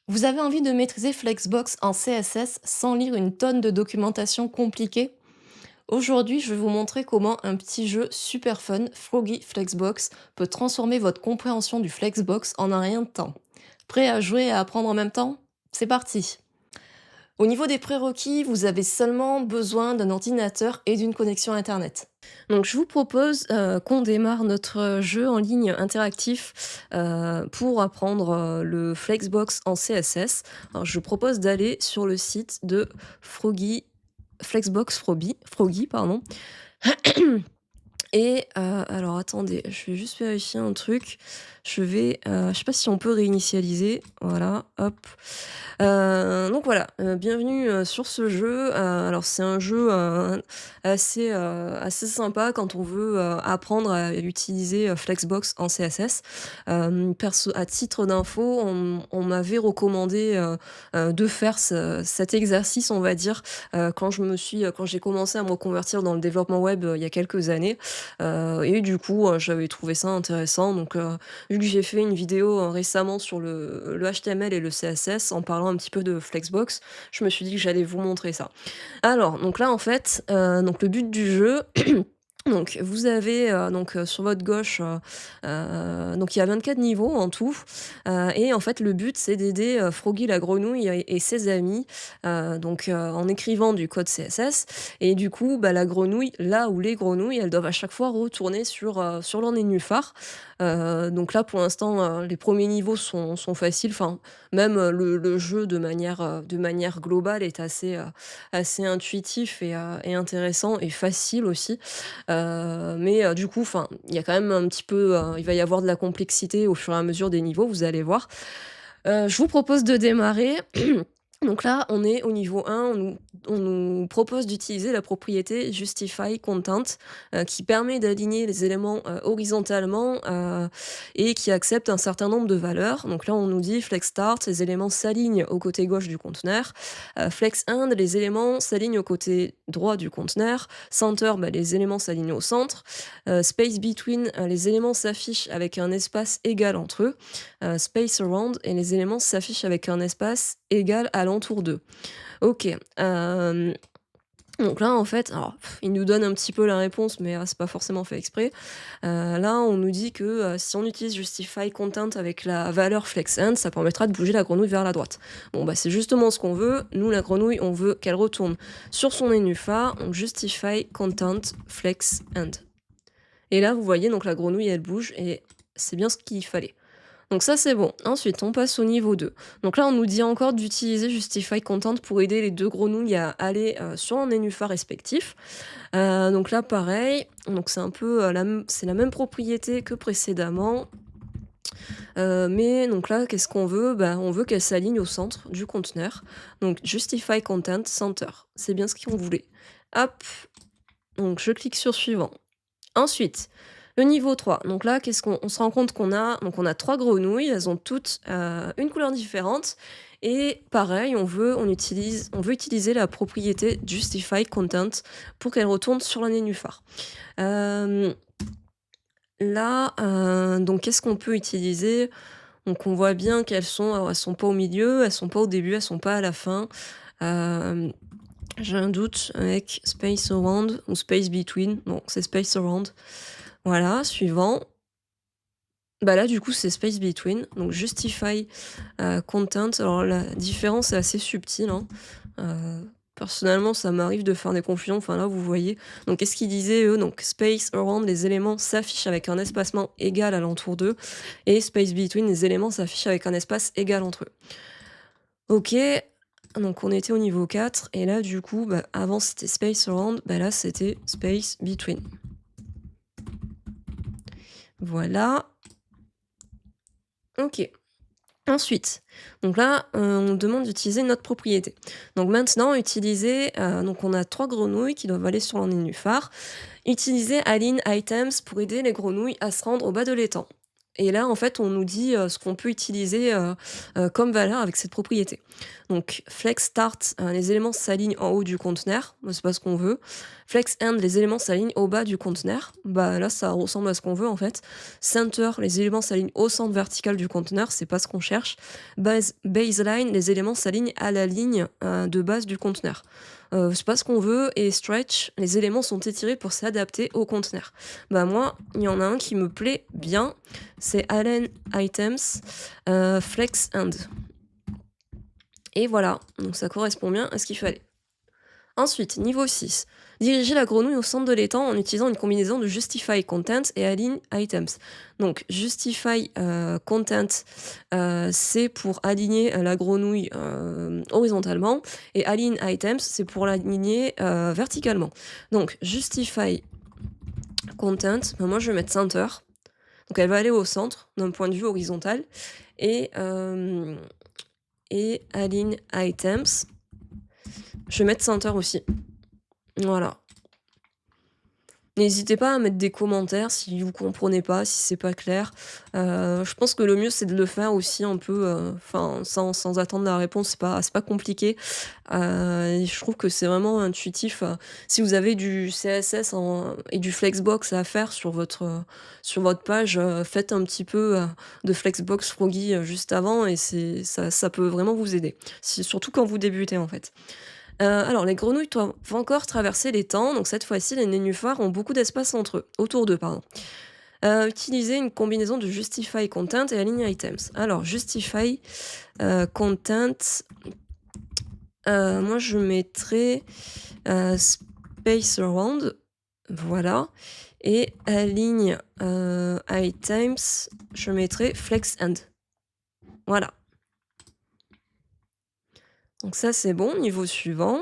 Vous avez envie de maîtriser Flexbox en CSS sans lire une tonne de documentation compliquée? Aujourd'hui, je vais vous montrer comment un petit jeu super fun, Froggy Flexbox, peut transformer votre compréhension du Flexbox en un rien de temps. Prêt à jouer et à apprendre en même temps? C'est parti! Au niveau des prérequis, vous avez seulement besoin d'un ordinateur et d'une connexion internet. Donc je vous propose qu'on démarre notre jeu en ligne interactif pour apprendre le Flexbox en CSS. Alors, je vous propose d'aller sur le site de Froggy, Flexbox Froggy, pardon. Et alors attendez, je vais juste vérifier un truc. Je sais pas si on peut réinitialiser. Voilà, hop. Donc voilà, bienvenue, sur ce jeu. Alors c'est un jeu, assez sympa quand on veut, apprendre à utiliser, Flexbox en CSS. Perso à titre d'info, on m'avait recommandé, de faire cet exercice, on va dire, quand j'ai commencé à me reconvertir dans le développement web, il y a quelques années. Et du coup, j'avais trouvé ça intéressant donc vu que j'ai fait une vidéo, récemment sur le HTML et le CSS en parlant un petit peu de Flexbox, je me suis dit que j'allais vous montrer ça. Alors, donc là, en fait, donc le but du jeu, donc vous avez, sur votre gauche, donc il y a 24 niveaux en tout, et en fait le but c'est d'aider, Froggy la grenouille et ses amis, en écrivant du code CSS et du coup, bah, la grenouille là où les grenouilles, elles doivent à chaque fois retourner sur leur nénuphar. Donc là pour l'instant, les premiers niveaux sont faciles, enfin même, le jeu de manière globale est assez intuitif et intéressant et facile aussi. Mais du coup, enfin, il y a quand même un petit peu, il va y avoir de la complexité au fur et à mesure des niveaux, vous allez voir. Je vous propose de démarrer. Donc là, on est au niveau 1, on nous propose d'utiliser la propriété justify content, qui permet d'aligner les éléments, horizontalement, et qui accepte un certain nombre de valeurs. Donc là, on nous dit flex start, les éléments s'alignent au côté gauche du conteneur. Flex end, les éléments s'alignent au côté droit du conteneur. Center, bah, les éléments s'alignent au centre. Space between, les éléments s'affichent avec un espace égal entre eux. Space around, et les éléments s'affichent avec un espace égal alentour d'eux. OK, donc là, en fait, alors, il nous donne un petit peu la réponse, mais c'est pas forcément fait exprès. Là, on nous dit que, si on utilise justify content avec la valeur flex end, ça permettra de bouger la grenouille vers la droite. Bon, bah, c'est justement ce qu'on veut. Nous, la grenouille, on veut qu'elle retourne sur son nénuphar, donc justify content flex end. Et là, vous voyez, donc la grenouille, elle bouge et c'est bien ce qu'il fallait. Donc ça, c'est bon. Ensuite, on passe au niveau 2. Donc là, on nous dit encore d'utiliser Justify Content pour aider les 2 grenouilles à aller, sur un nénuphar respectif. Donc là, pareil, donc c'est un peu, c'est la même propriété que précédemment. Mais donc là, qu'est-ce qu'on veut? Bah, on veut qu'elle s'aligne au centre du conteneur. Donc Justify Content Center, c'est bien ce qu'on voulait. Hop, donc je clique sur suivant. Ensuite, le niveau 3, donc là, qu'est-ce qu'on on se rend compte qu'on a? Donc on a 3 grenouilles, elles ont toutes, une couleur différente et pareil, on veut utiliser la propriété justify content pour qu'elles retournent sur la nénuphar. Hem, Là, donc qu'est-ce qu'on peut utiliser? Donc on voit bien elles sont pas au milieu, elles sont pas au début, elles sont pas à la fin. Hem, j'ai un doute avec space around ou space between. Non, c'est space around. Voilà, suivant. Bah, là, du coup, c'est space between, donc justify, content. Alors la différence est assez subtile, hein. Personnellement, ça m'arrive de faire des confusions, enfin là, vous voyez. Donc qu'est-ce qu'ils disaient eux? Donc space around, les éléments s'affichent avec un espacement égal alentour d'eux et space between, les éléments s'affichent avec un espace égal entre eux. OK, donc on était au niveau 4 et là, du coup, bah, avant c'était space around, bah, là, c'était space between. Voilà. OK. Ensuite, donc là, on nous demande d'utiliser notre propriété. Donc maintenant, donc on a 3 grenouilles qui doivent aller sur un nénuphar. Utiliser align items pour aider les grenouilles à se rendre au bas de l'étang. Et là, en fait, on nous dit, ce qu'on peut utiliser, comme valeur avec cette propriété. Donc flex start, les éléments s'alignent en haut du conteneur, bah, c'est pas ce qu'on veut. Flex end, les éléments s'alignent au bas du conteneur, bah, là, ça ressemble à ce qu'on veut, en fait. Center, les éléments s'alignent au centre vertical du conteneur, c'est pas ce qu'on cherche. Baseline, les éléments s'alignent à la ligne, de base du conteneur. C'est pas ce qu'on veut. Et stretch, les éléments sont étirés pour s'adapter au conteneur. Bah, moi, il y en a un qui me plaît bien, c'est align items, flex end. Et voilà, donc ça correspond bien à ce qu'il fallait. Ensuite, niveau 6, diriger la grenouille au centre de l'étang en utilisant une combinaison de justify content et align items. Donc justify content, c'est pour aligner la grenouille horizontalement, et align items, c'est pour l'aligner verticalement. Donc justify content, ben moi je vais mettre center, donc elle va aller au centre d'un point de vue horizontal, et align items, je vais mettre center aussi. Voilà. N'hésitez pas à mettre des commentaires si vous comprenez pas, si c'est pas clair. Je pense que le mieux, c'est de le faire aussi un peu, enfin, sans attendre la réponse, c'est pas compliqué. Et je trouve que c'est vraiment intuitif, si vous avez du CSS et du Flexbox à faire sur votre page, faites un petit peu, de Flexbox Froggy, juste avant, et ça peut vraiment vous aider. Surtout quand vous débutez, en fait. Alors les grenouilles doivent encore traverser les temps, donc cette fois-ci, les nénuphars ont beaucoup d'espace autour d'eux, pardon. Utiliser une combinaison de justify content et align items. Alors justify content, moi je mettrais space around, voilà, et align items, je mettrais flex end. Voilà. Donc ça, c'est bon. Niveau suivant,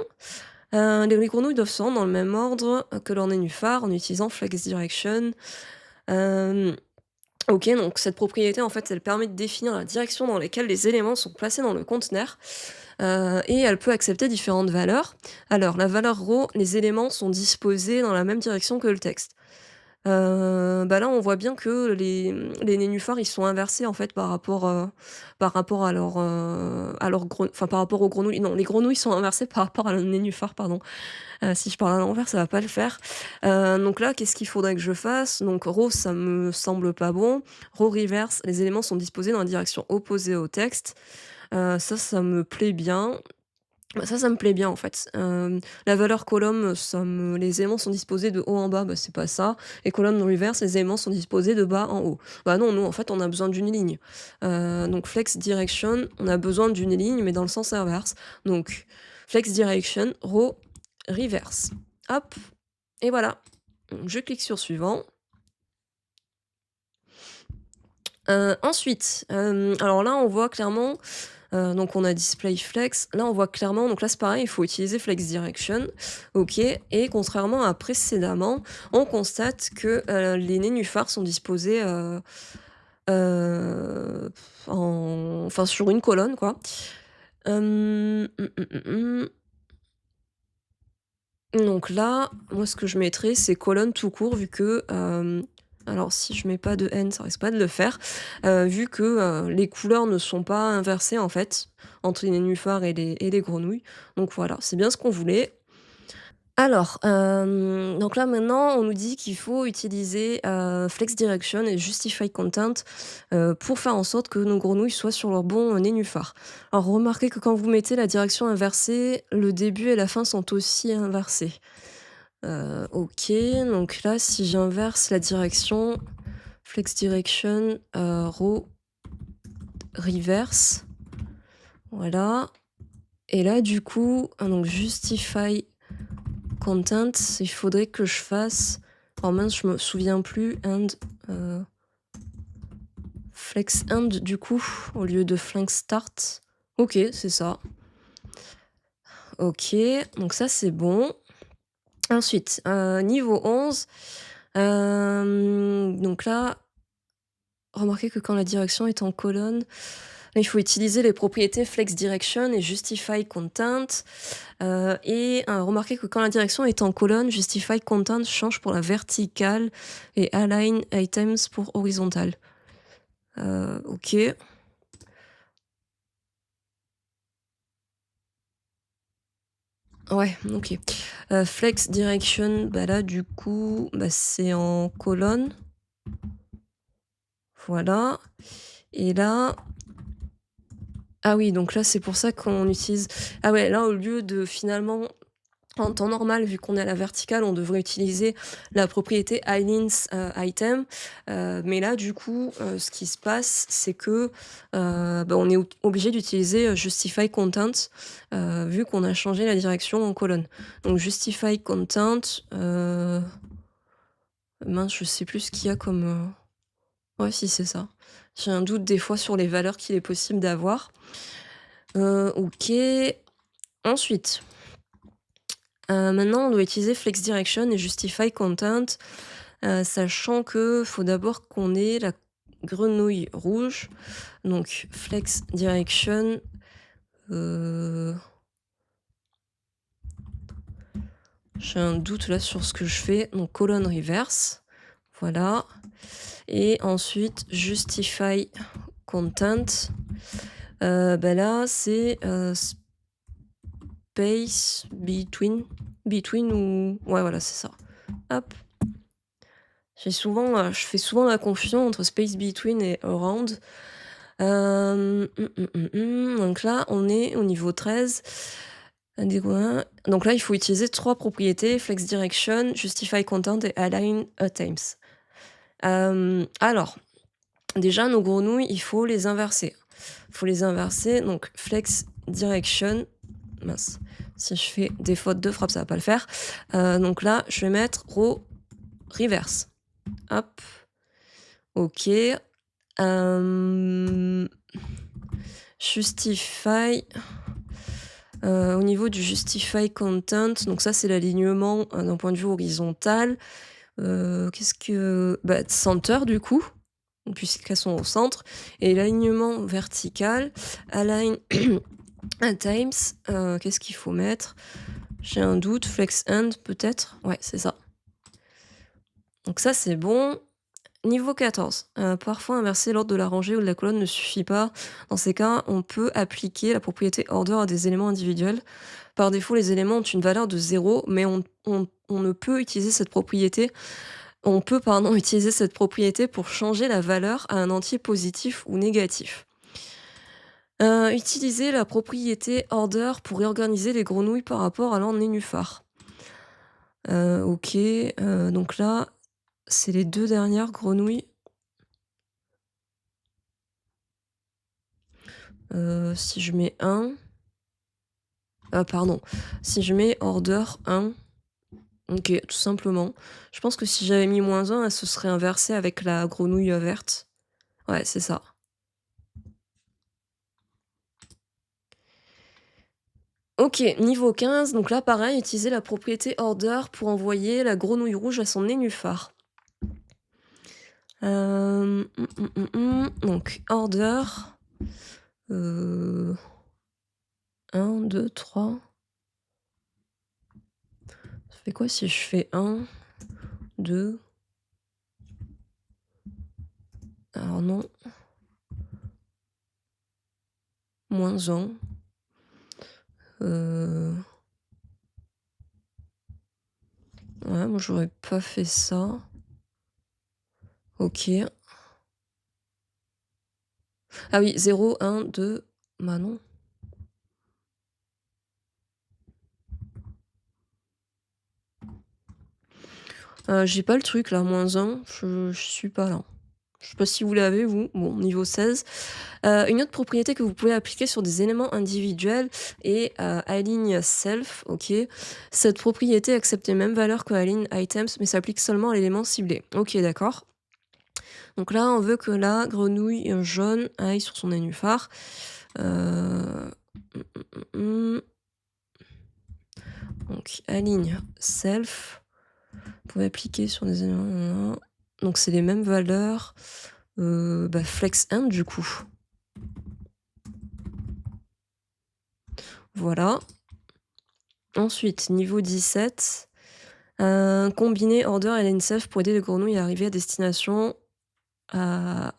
les grenouilles doivent se rendre dans le même ordre que leur nénuphar en utilisant flex direction. OK, donc cette propriété, en fait, elle permet de définir la direction dans laquelle les éléments sont placés dans le conteneur, et elle peut accepter différentes valeurs. Alors la valeur row, les éléments sont disposés dans la même direction que le texte. Bah, là, on voit bien que les nénuphars, ils sont inversés, en fait, par rapport à leur enfin, par rapport aux grenouilles. Non, les grenouilles sont inversées par rapport à leurs nénuphars, pardon. Si je parle à l'envers, ça va pas le faire. Donc là, qu'est-ce qu'il faudrait que je fasse? Donc row, ça me semble pas bon. Row reverse, les éléments sont disposés dans la direction opposée au texte. Ça me plaît bien. Bah, ça me plaît bien, en fait. La valeur column, les éléments sont disposés de haut en bas, bah, c'est pas ça. Et column reverse, les éléments sont disposés de bas en haut. Bah non, nous, en fait, on a besoin d'une ligne. Donc flex direction, on a besoin d'une ligne, mais dans le sens inverse. Donc flex direction, row reverse. Hop, et voilà. Je clique sur suivant. Ensuite, alors là, on voit clairement, donc on a display flex. Là, on voit clairement, donc là, c'est pareil, il faut utiliser flex direction. OK, et contrairement à précédemment, on constate que, les nénuphars sont disposés, enfin, sur une colonne, quoi. Donc là, moi, ce que je mettrais, c'est colonne tout court, vu que, alors si je mets pas de n, ça risque pas de le faire, vu que, les couleurs ne sont pas inversées, en fait, entre les nénuphars et les grenouilles. Donc voilà, c'est bien ce qu'on voulait. Alors, donc là, maintenant, on nous dit qu'il faut utiliser, flex direction et justify content, pour faire en sorte que nos grenouilles soient sur leur bon nénuphar. Alors remarquez que quand vous mettez la direction inversée, le début et la fin sont aussi inversés. OK, donc là, si j'inverse la direction, flex direction, row reverse, voilà. Et là, du coup, donc justify content, il faudrait que je fasse, oh mince, je me souviens plus, and flex end, du coup, au lieu de flex start. OK, c'est ça. OK, donc ça, c'est bon. Ensuite, niveau 11, donc là, remarquez que quand la direction est en colonne, il faut utiliser les propriétés flex direction et justify content. Et remarquez que quand la direction est en colonne, justify content change pour la verticale et align items pour horizontale. OK. Ouais, OK. Flex direction, bah, là, du coup, bah, c'est en colonne, voilà et là ah oui, donc là, c'est pour ça qu'on utilise ah ouais, là, au lieu de finalement en temps normal, vu qu'on est à la verticale, on devrait utiliser la propriété Eileen's, item, mais là, du coup, ce qui se passe, c'est que, bah, on est obligé d'utiliser, justify content, vu qu'on a changé la direction en colonne. Donc justify content, mince, je sais plus ce qu'il y a comme, ouais, si, c'est ça. J'ai un doute des fois sur les valeurs qu'il est possible d'avoir. OK. Ensuite, maintenant on doit utiliser flex direction et justify content, sachant que faut d'abord qu'on ait la grenouille rouge. Donc flex direction, heu, j'ai un doute là sur ce que je fais, donc colonne reverse, voilà et ensuite justify content, bah, là c'est, space between ou ouais, voilà, c'est ça. Hop. Je fais souvent la confusion entre space between et around. Donc là, on est au niveau 13. Donc là, il faut utiliser 3 propriétés: flex direction, justify content et align items. Alors, déjà, nos grenouilles, il faut les inverser. Il faut les inverser, donc flex direction mince, si je fais des fautes de frappe, ça va pas le faire. Donc là, je vais mettre row reverse. Hop, OK. Hem, justify, au niveau du justify content, donc ça, c'est l'alignement, d'un point de vue horizontal. Qu'est-ce que bah, center du coup, puisqu'elles sont au centre et l'alignement vertical, align at times, qu'est-ce qu'il faut mettre? J'ai un doute, flex end peut-être? Ouais, c'est ça. Donc ça, c'est bon. Niveau 14, parfois inverser l'ordre de la rangée ou de la colonne ne suffit pas. Dans ces cas, on peut appliquer la propriété order à des éléments individuels. Par défaut, les éléments ont une valeur de 0, mais on ne peut utiliser cette propriété on peut, pardon, utiliser cette propriété pour changer la valeur à un entier positif ou négatif. Utiliser la propriété order pour réorganiser les grenouilles par rapport à leur nénuphar. OK, donc là, c'est les 2 dernières grenouilles. Si je mets 1 pardon, si je mets order 1, OK, tout simplement. Je pense que si j'avais mis -1, elle se serait inversée avec la grenouille, verte. Ouais, c'est ça. OK, niveau 15, donc là, pareil, utiliser la propriété order pour envoyer la grenouille rouge à son nénuphar. Donc order, heu, 1, 2, 3. Ça fait quoi si je fais 1, 2? Alors non, -1, heu, ouais, moi j'aurais pas fait ça. OK. Ah oui, 0, 1, 2, bah non. J'ai pas le truc là, -1, je suis pas là. Je sais pas si vous l'avez vous? Bon, niveau 16. Une autre propriété que vous pouvez appliquer sur des éléments individuels est, align self, OK. Cette propriété accepte les mêmes valeurs que align items, mais s'applique seulement à l'élément ciblé. OK, d'accord. Donc là, on veut que la grenouille, jaune aille sur son nénuphar. Heu, mmh. Donc align self, vous pouvez appliquer sur des éléments donc c'est les mêmes valeurs, bah, flex end du coup. Voilà. Ensuite, niveau 17, combiner order et align self pour aider les grenouilles à arriver à destination. À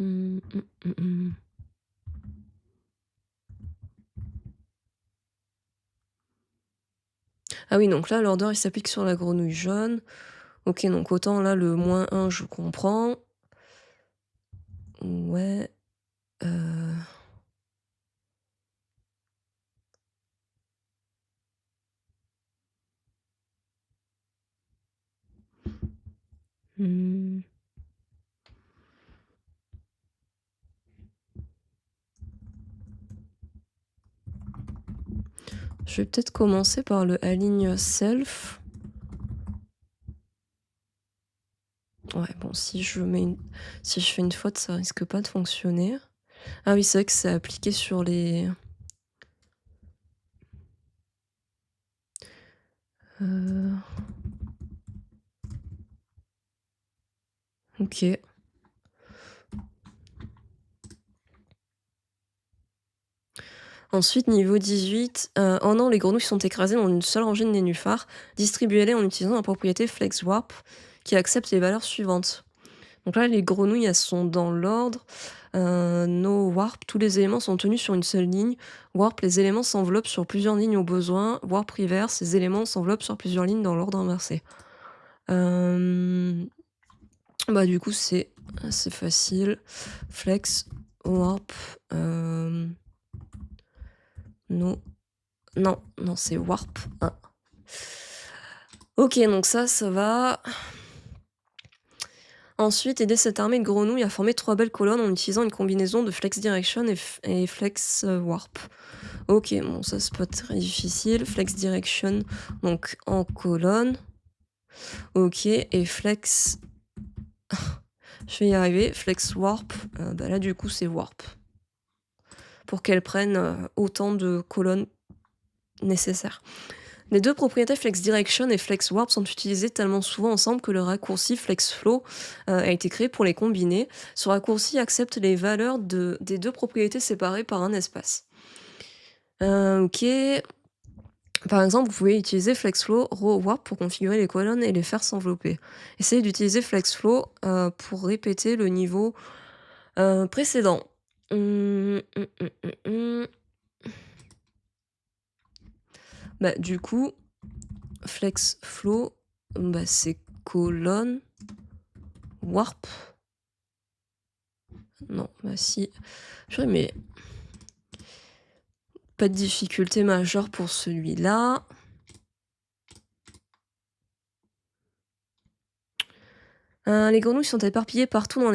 Mmh, mmh, mmh, mmh. Ah oui, donc là, l'order, il s'applique sur la grenouille jaune. OK, donc autant là, le -1, je comprends. Ouais, heu, mmh, je vais peut-être commencer par le align self. Ouais, bon, si je fais une faute, ça risque pas de fonctionner. Ah oui, c'est vrai que c'est appliqué sur les heu, OK. Ensuite, niveau 18, oh non, les grenouilles sont écrasées dans une seule rangée de nénuphars. Distribuez-les en utilisant la propriété Flex Warp qui accepte les valeurs suivantes. Donc là, les grenouilles, elles sont dans l'ordre. No warp, tous les éléments sont tenus sur une seule ligne. Warp, les éléments s'enveloppent sur plusieurs lignes au besoin. Warp reverse, les éléments s'enveloppent sur plusieurs lignes dans l'ordre inversé. Hem, Bah, du coup, c'est assez facile. Flex, warp, no non, non, c'est warp 1. OK, donc ça va. Ensuite, aider cette armée de grenouilles à former 3 belles colonnes en utilisant une combinaison de flex direction et flex, warp. OK, bon ça c'est pas très difficile. Flex direction, donc en colonne. OK et flex je vais y arriver, flex warp, bah là du coup c'est warp. Pour qu'elle prenne, autant de colonnes nécessaires. Les 2 propriétés flex direction et flex warp sont utilisées tellement souvent ensemble que le raccourci flex flow, a été créé pour les combiner. Ce raccourci accepte les valeurs des 2 propriétés séparées par un espace. OK. Par exemple, vous pouvez utiliser FlexFlow Row Warp pour configurer les colonnes et les faire s'envelopper. Essayez d'utiliser FlexFlow pour répéter le niveau précédent. Mmh, mmh, mmh. Bah, du coup, FlexFlow, bah, c'est colonne Warp. Non, bah si. Purée, mais pas de difficulté majeure pour celui-là. Les grenouilles sont éparpillées partout dans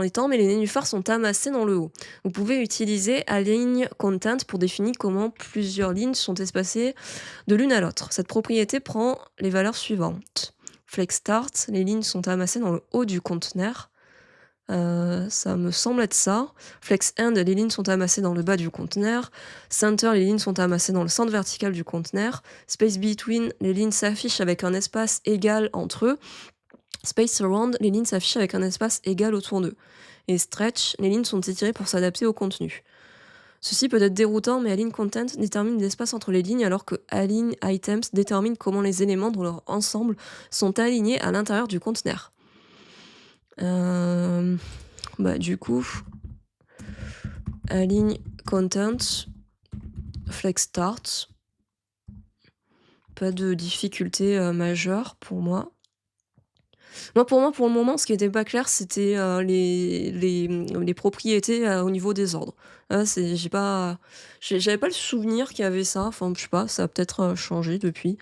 les temps, mais les nénuphars sont amassés dans le haut. Vous pouvez utiliser align content pour définir comment plusieurs lignes sont espacées de l'une à l'autre. Cette propriété prend les valeurs suivantes. Flex start, les lignes sont amassées dans le haut du conteneur. Ça me semble être ça. Flex end, les lignes sont amassées dans le bas du conteneur. Center, les lignes sont amassées dans le centre vertical du conteneur. Space between, les lignes s'affichent avec un espace égal entre eux. Space Surround, les lignes s'affichent avec un espace égal autour d'eux. Et Stretch, les lignes sont étirées pour s'adapter au contenu. Ceci peut être déroutant, mais Align Content détermine l'espace entre les lignes, alors que Align Items détermine comment les éléments dans leur ensemble sont alignés à l'intérieur du conteneur. Bah, du coup, Align Content, Flex Start, pas de difficulté majeure pour moi. Pour moi, pour le moment, ce qui était pas clair, c'était, les propriétés, au niveau des ordres. C'est j'avais pas le souvenir qu'il y avait ça, enfin, je sais pas, ça a peut-être, changé depuis.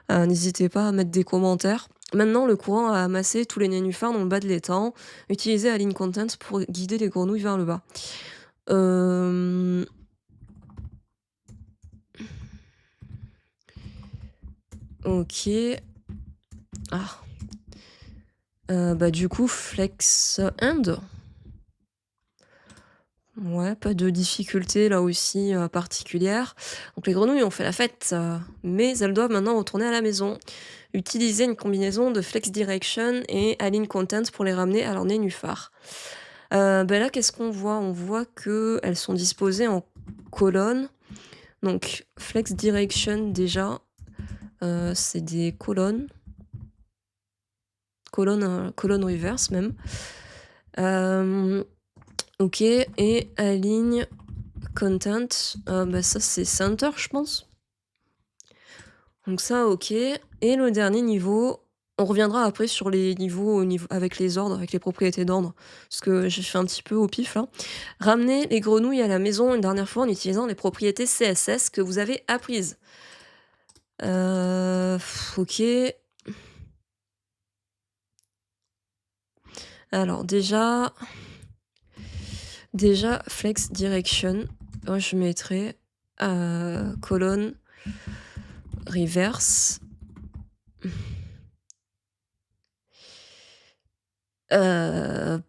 N'hésitez pas à mettre des commentaires. Maintenant, le courant a amassé tous les nénuphars dans le bas de l'étang. Utilisez Align Content pour guider les grenouilles vers le bas. Hem, OK. Ah, bah, du coup, Flex End? Ouais, pas de difficulté là aussi, particulière. Donc les grenouilles ont fait la fête, mais elles doivent maintenant retourner à la maison. Utiliser une combinaison de Flex Direction et Align Content pour les ramener à leur nénuphar. Bah, là, qu'est-ce qu'on voit? On voit qu'elles sont disposées en colonnes. Donc Flex Direction déjà, c'est des colonnes, colonnes reverse même. Hem OK et aligne content, bah, ça c'est center je pense. Donc ça OK et le dernier niveau, on reviendra après sur les niveaux au niveau avec les ordres, avec les propriétés d'ordre, parce que j'ai fait un petit peu au pif là. Ramener les grenouilles à la maison une dernière fois en utilisant les propriétés CSS que vous avez apprises. OK. Alors déjà flex direction, moi je mettrais, colonne reverse. Heu,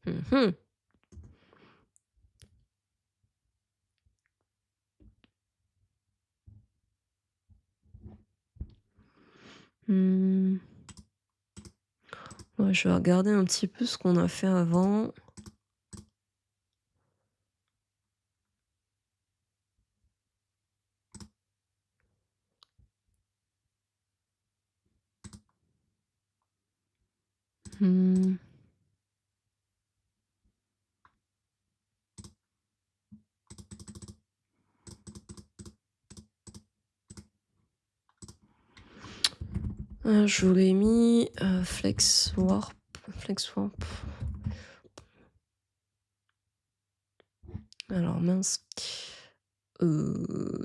mmh Mmh. Ouais, je vais regarder un petit peu ce qu'on a fait avant. Mmh. J'aurais mis, flex warp. Alors mince. Heu,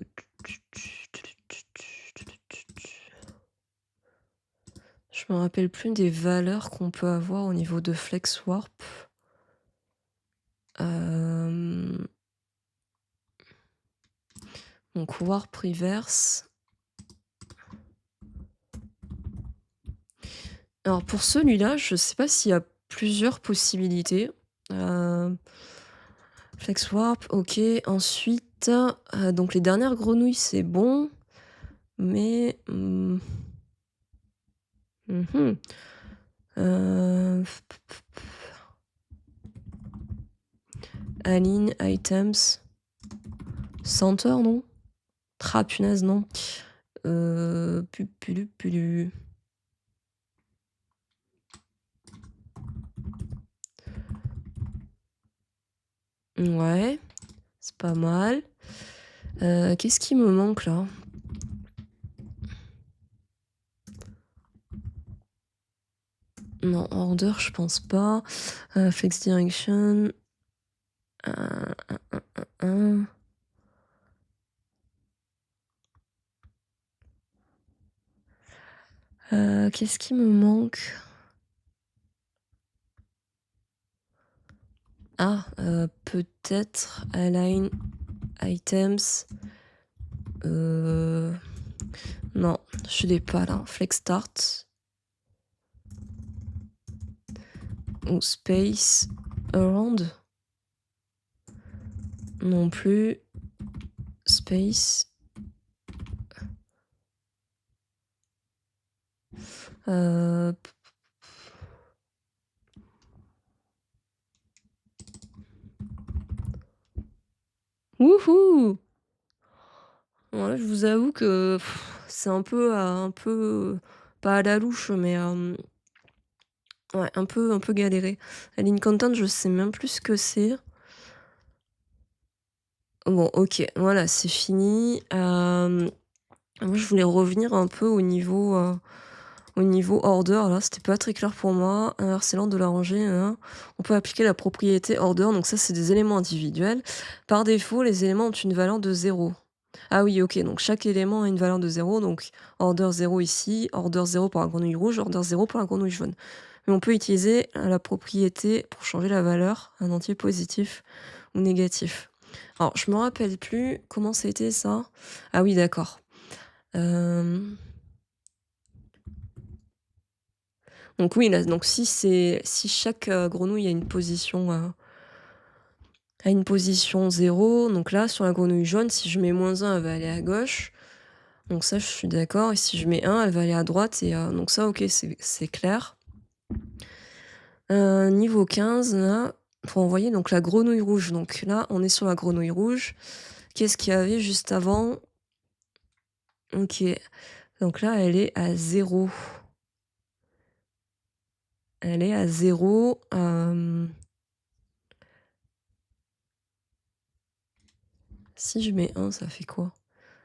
je me rappelle plus des valeurs qu'on peut avoir au niveau de flex warp. Hem, donc warp reverse. Alors pour celui-là, je sais pas s'il y a plusieurs possibilités. Heu, flex warp, OK. Ensuite, donc les dernières grenouilles, c'est bon, mais, mmh mh. Align items center, non? Ah punaise, non. Pulu. Ouais, c'est pas mal. Qu'est-ce qui me manque là? Non, order, je pense pas. Flex direction. Hein. Qu'est-ce qui me manque? Ah, peut-être align items. Heu, non, je l'ai pas là. Flex start ou space around? Non plus. Space. Heu, Wouhou! Ouais, je vous avoue que c'est pas à la louche, mais ouais, un peu galéré. Align content, je sais même plus ce que c'est. Bon, OK, voilà, c'est fini. Moi, je voulais revenir un peu au niveau order, là, c'était pas très clair pour moi. Inverser l'ordre de la rangée, on peut appliquer la propriété order, donc ça, c'est des éléments individuels. Par défaut, les éléments ont une valeur de 0. Ah oui, OK, donc chaque élément a une valeur de 0, donc order 0 ici, order 0 pour la grenouille rouge, order 0 pour la grenouille jaune. Mais on peut utiliser, la propriété pour changer la valeur, un entier positif ou négatif. Alors, je me rappelle plus comment c'était ça. Ah oui, d'accord. Hem, donc oui, là, donc si chaque, grenouille a une position 0, donc là, sur la grenouille jaune, si je mets -1, elle va aller à gauche. Donc ça, je suis d'accord et si je mets 1, elle va aller à droite et donc ça, OK, c'est clair. Niveau 15, là, faut envoyer donc la grenouille rouge. Donc là, on est sur la grenouille rouge. Qu'est-ce qu'il y avait juste avant? OK, donc là, elle est à 0. elle est à 0. Si je mets 1, ça fait quoi?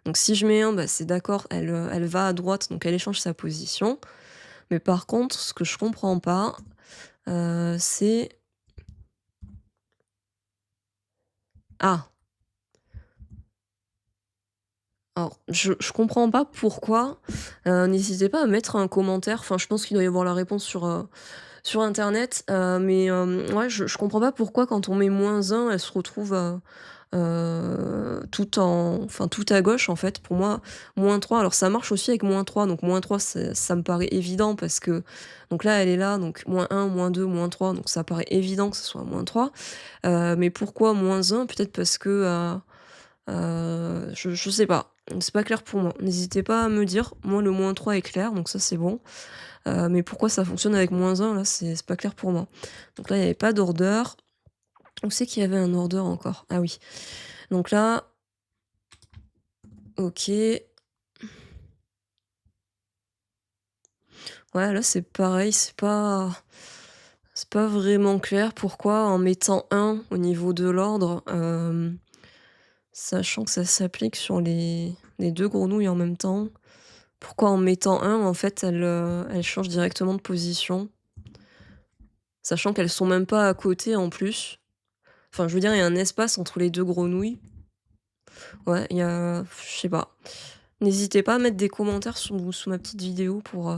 Donc si je mets 1, bah, c'est d'accord, elle va à droite, donc elle échange sa position. Mais par contre, ce que je comprends pas, c'est ah! Alors je comprends pas pourquoi, n'hésitez pas à mettre un commentaire, enfin je pense qu'il doit y avoir la réponse sur internet, mais ouais, je comprends pas pourquoi quand on met -1, elle se retrouve, tout à gauche en fait. Pour moi, -3, alors ça marche aussi avec -3, donc -3 ça me paraît évident parce que donc là, elle est là, donc -1, -2, -3, donc ça paraît évident que ce soit -3. Mais pourquoi -1? Peut-être parce que, je sais pas, c'est pas clair pour moi. N'hésitez pas à me dire. Moi, le -3 est clair, donc ça, c'est bon. Mais pourquoi ça fonctionne avec -1, là, c'est pas clair pour moi. Donc là, il y avait pas d'order. Où c'est qu'il y avait un order encore? Ah oui. Donc là, OK. Ouais, là, c'est pareil, c'est pas vraiment clair. Pourquoi en mettant 1 au niveau de l'ordre, sachant que ça s'applique sur les 2 grenouilles en même temps? Pourquoi en mettant 1, en fait, elles changent directement de position? Sachant qu'elles sont même pas à côté en plus. Enfin, je veux dire, il y a un espace entre les 2 grenouilles. Ouais, il y a je sais pas. N'hésitez pas à mettre des commentaires sous ma petite vidéo pour,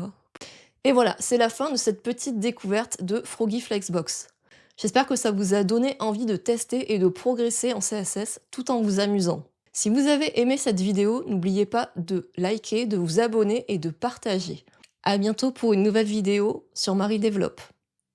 Et voilà, c'est la fin de cette petite découverte de Froggy Flexbox. J'espère que ça vous a donné envie de tester et de progresser en CSS tout en vous amusant. Si vous avez aimé cette vidéo, n'oubliez pas de liker, de vous abonner et de partager. À bientôt pour une nouvelle vidéo sur Marie Développe.